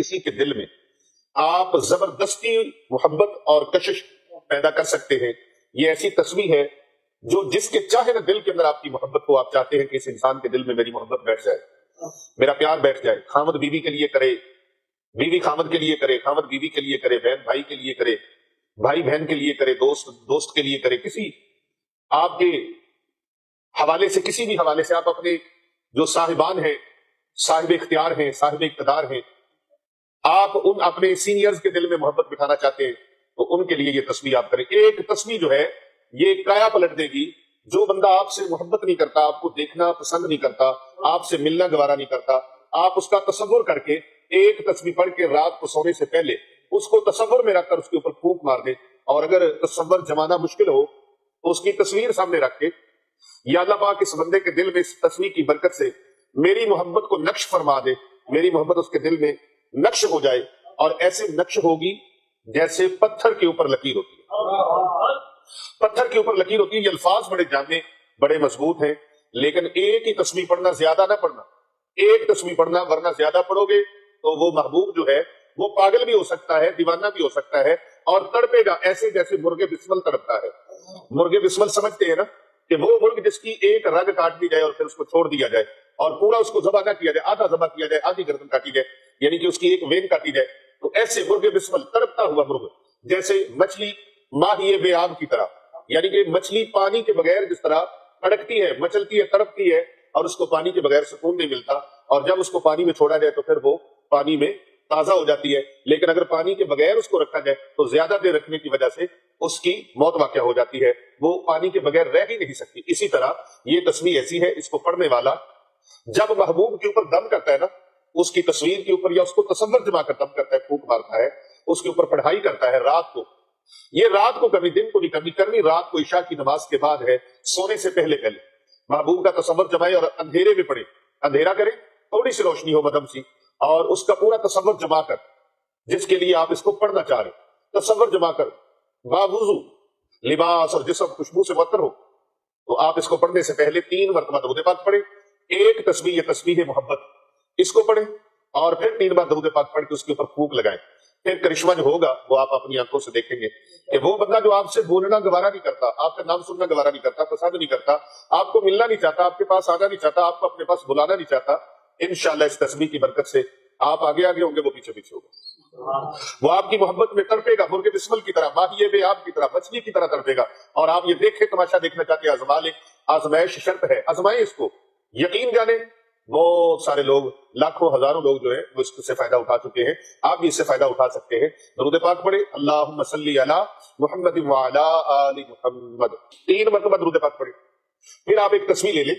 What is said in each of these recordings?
کسی کے دل میں آپ زبردستی محبت اور کشش پیدا کر سکتے ہیں. یہ ایسی تصویر ہے جو جس کے چاہے نا دل کے اندر آپ کی محبت کو آپ چاہتے ہیں کہ اس انسان کے دل میں میری محبت بیٹھ جائے, میرا پیار بیٹھ جائے. خامد بیوی کے لیے کرے, بیوی خامد کے لیے کرے, خامد بیوی کے لیے کرے, بہن بھائی کے لیے کرے, بھائی بہن کے لیے کرے, دوست کے لیے کرے, کسی آپ کے حوالے سے, کسی بھی حوالے سے آپ اپنے جو صاحبان ہیں, صاحب اختیار ہیں, صاحب اقتدار ہیں, آپ ان اپنے سینئرز کے دل میں محبت بٹھانا چاہتے ہیں تو ان کے لیے یہ تصویر آپ کریں. ایک تصویر جو ہے یہ کایا پلٹ دے گی. جو بندہ آپ سے محبت نہیں کرتا, آپ کو دیکھنا پسند نہیں کرتا, آپ سے ملنا گوارا نہیں کرتا, آپ اس کا تصور کر کے ایک تصویر پڑھ کے رات کو سونے سے پہلے اس کو تصور میں رکھ کر اس کے اوپر پھونک مار دے. اور اگر تصور جمانا مشکل ہو تو اس کی تصویر سامنے رکھ کے یا اللہ پاک اس بندے کے دل میں اس تصویر کی برکت سے میری محبت کو نقش فرما دے, میری محبت اس کے دل میں نقش ہو جائے, اور ایسے نقش ہوگی جیسے پتھر کے اوپر لکیر ہوتی ہے. پتھر کے اوپر لکیر ہوتی ہے. یہ الفاظ بڑے جامع, بڑے مضبوط ہیں, لیکن ایک ہی تصویر پڑھنا, زیادہ نہ پڑھنا, ایک تصویر پڑھنا, ورنہ زیادہ پڑھو گے تو وہ محبوب جو ہے وہ پاگل بھی ہو سکتا ہے, دیوانہ بھی ہو سکتا ہے, اور تڑپے گا ایسے جیسے مرغ بسمل تڑپتا ہے. مرغ بسمل سمجھتے ہیں نا کہ وہ مرغ جس کی ایک رگ کاٹ دی جائے اور پھر اس کو چھوڑ دیا جائے اور پورا اس کو ذبح نہ کیا جائے, آدھا ذبح کیا جائے, آدھی گردن کاٹی جائے, یعنی کہ اس کی ایک وین کاٹی جائے, تو ایسے مرغ بسمل تڑپتا ہوا مرغ, جیسے مچھلی ماہی بے آب کی طرح, یعنی کہ مچھلی پانی کے بغیر جس طرح اڑکتی ہے, مچلتی ہے, تڑپتی ہے, اور اس کو پانی کے بغیر سکون نہیں ملتا, اور جب اس کو پانی میں چھوڑا جائے تو پھر وہ پانی میں تازہ ہو جاتی ہے. لیکن اگر پانی کے بغیر اس کو رکھا جائے تو زیادہ دیر رکھنے کی وجہ سے اس کی موت واقع ہو جاتی ہے, وہ پانی کے بغیر رہ ہی نہیں سکتی. اسی طرح یہ تصویر ایسی ہے, اس کو پڑھنے والا جب محبوب کے اوپر دم کرتا ہے نا, اس کی تصویر کے اوپر یا اس کو تصور جما کر دم کرتا ہے, پھونک مارتا ہے, اس کے اوپر پڑھائی کرتا ہے رات کو. یہ رات کو کرنی, دن کو نہیں کرنی, کرنی رات کو عشاء کی نماز کے بعد ہے, سونے سے پہلے پہلے محبوب کا تصور جمائے اور اندھیرے میں پڑھے, اندھیرا کرے, تھوڑی سی روشنی ہو مدھم سی, اور اس کا پورا تصور جما کر جس کے لیے آپ اس کو پڑھنا چاہ رہے, تصور جما کر باوضو لباس اور جسم خوشبو سے معطر ہو, تو آپ اس کو پڑھنے سے پہلے 3 مرتبہ درود پاک پڑھیں. ایک تسبیح, یہ تسبیح محبت, اس کو پڑھیں, اور پھر 3 بار درود پاک پڑھ کے اس کے اوپر پھونک لگائیں. پھر کرشمہ جو ہوگا وہ آپ اپنی آنکھوں سے دیکھیں گے کہ وہ بندہ جو آپ سے بولنا گوارا نہیں کرتا, آپ کا نام سننا گوارا نہیں کرتا, پسند نہیں کرتا, آپ کو ملنا نہیں چاہتا, آپ کے پاس آنا نہیں چاہتا, آپ کو اپنے پاس بلانا نہیں چاہتا, انشاءاللہ اس تسبیح کی برکت سے آپ آگے آگے ہوں گے, وہ پیچھے پیچھے ہوگا. وہ آپ کی محبت میں تڑپے گا, مرغ بسمل کی طرح, ماہی بے آب کی طرح, مچھلی کی طرح تڑپے گا. اور آپ یہ دیکھیں, تماشا دیکھنا چاہتے ہیں, آزما لیں, آزمائش شرط ہے, آزمائیں اس کو, یقین جانیں. بہت سارے لوگ, لاکھوں ہزاروں لوگ جو ہیں وہ اس سے فائدہ اٹھا چکے ہیں, آپ بھی اس سے فائدہ اٹھا سکتے ہیں. درود پاک پڑھیں, اللہم صلی علی محمد وعلی آل محمد, 3 مرتبہ درود پاک پڑھیں. پھر آپ ایک تصویر لے لیں,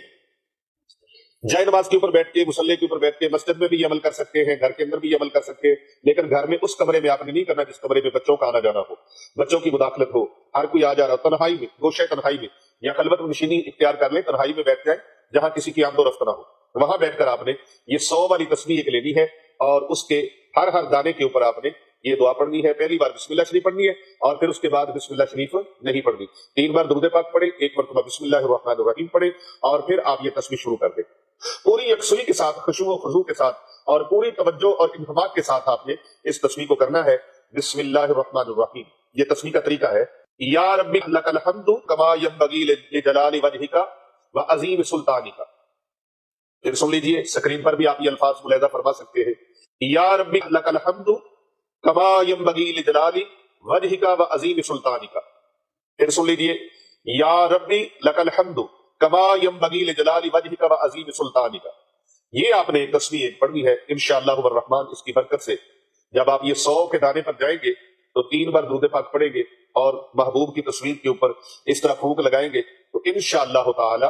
جائے نماز کے اوپر بیٹھ کے, مصلی کے اوپر بیٹھ کے, مسجد میں بھی یہ عمل کر سکتے ہیں, گھر کے اندر بھی یہ عمل کر سکتے ہیں, لیکن گھر میں اس کمرے میں آپ نے نہیں کرنا جس کمرے میں بچوں کا آنا جانا ہو, بچوں کی مداخلت ہو, ہر کوئی آ جا رہا ہو. تنہائی میں, گوشہ تنہائی میں یا خلوت نشینی اختیار کر لیں, تنہائی میں بیٹھ جائیں جہاں کسی کی آمد و رفت نہ ہو. وہاں بیٹھ کر آپ نے یہ 100 والی تسبیح ایک لینی ہے, اور اس کے ہر دانے کے اوپر آپ نے یہ دعا پڑھنی ہے. پہلی بار بسم اللہ شریف پڑھنی ہے, اور پھر اس کے بعد بسم اللہ شریف نہیں پڑھنی. 3 بار درود پاک پڑھیں, 1 مرتبہ بسم اللہ الرحمن الرحیم پڑھیں, اور پھر آپ یہ تسبیح شروع کر دیں. پوری یکسوئی کے ساتھ, خشوع و خضوع کے ساتھ, اور پوری توجہ اور انہماک کے ساتھ آپ نے اس تسبیح کو کرنا ہے. بسم اللہ الرحمن الرحیم, یہ تسبیح کا طریقہ ہے. یا ربی لک الحمد کما ینبغی لجلال وجہک وعظیم سلطانک. پھر سن لیجئے, سکرین پر بھی آپ یہ الفاظ ملاحظہ فرما سکتے ہیں. یا ربی لک الحمد کما ینبغی لجلال وجہک وعظیم سلطانک. پھر سن لیجئے, یا ربی لک الحمد کما ینبغی لجلال وجہک وعظیم سلطانک. یہ آپ نے تسبیح پڑھنی ہے انشاءاللہ الرحمن. اس کی برکت سے جب آپ یہ 100 کے دانے پر جائیں گے تو 3 بار درود پاک پڑھیں گے, اور محبوب کی تصویر کے اوپر اس طرح پھونک لگائیں گے, تو انشاءاللہ تعالی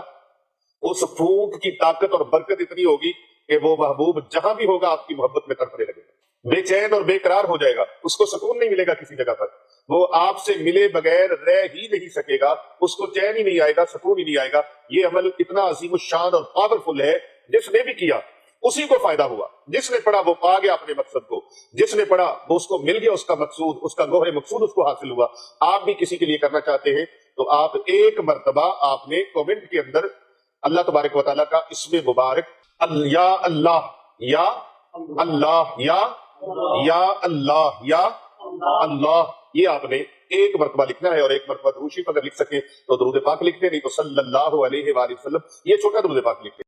اس پھونک کی طاقت اور برکت اتنی ہوگی کہ وہ محبوب جہاں بھی ہوگا آپ کی محبت میں تڑپنے لگے گا, بے چین اور بے قرار ہو جائے گا, اس کو سکون نہیں ملے گا کسی جگہ پر, وہ آپ سے ملے بغیر رہ ہی نہیں سکے گا, اس کو چین ہی نہیں آئے گا, سکون ہی نہیں آئے گا. یہ عمل اتنا عظیم الشان اور پاورفل ہے, جس نے بھی کیا اسی کو فائدہ ہوا, جس نے پڑھا وہ پا گیا اپنے مقصد کو, جس نے پڑھا وہ اس کو مل گیا, اس کا مقصود, اس کا گوہر مقصود اس کو حاصل ہوا. آپ بھی کسی کے لیے کرنا چاہتے ہیں تو آپ 1 مرتبہ آپ نے کومنٹ کے اندر اللہ تبارک و تعالیٰ کا اسم مبارک یا اللہ یا اللہ یا یا اللہ، یا اللہ، یہ آپ نے ایک مرتبہ لکھنا ہے، اور ایک مرتبہ درود شریف اگر لکھ سکیں تو درود پاک لکھتے، نہیں تو صلی اللہ علیہ وآلہ وسلم، یہ چھوٹا درود پاک لکھتے۔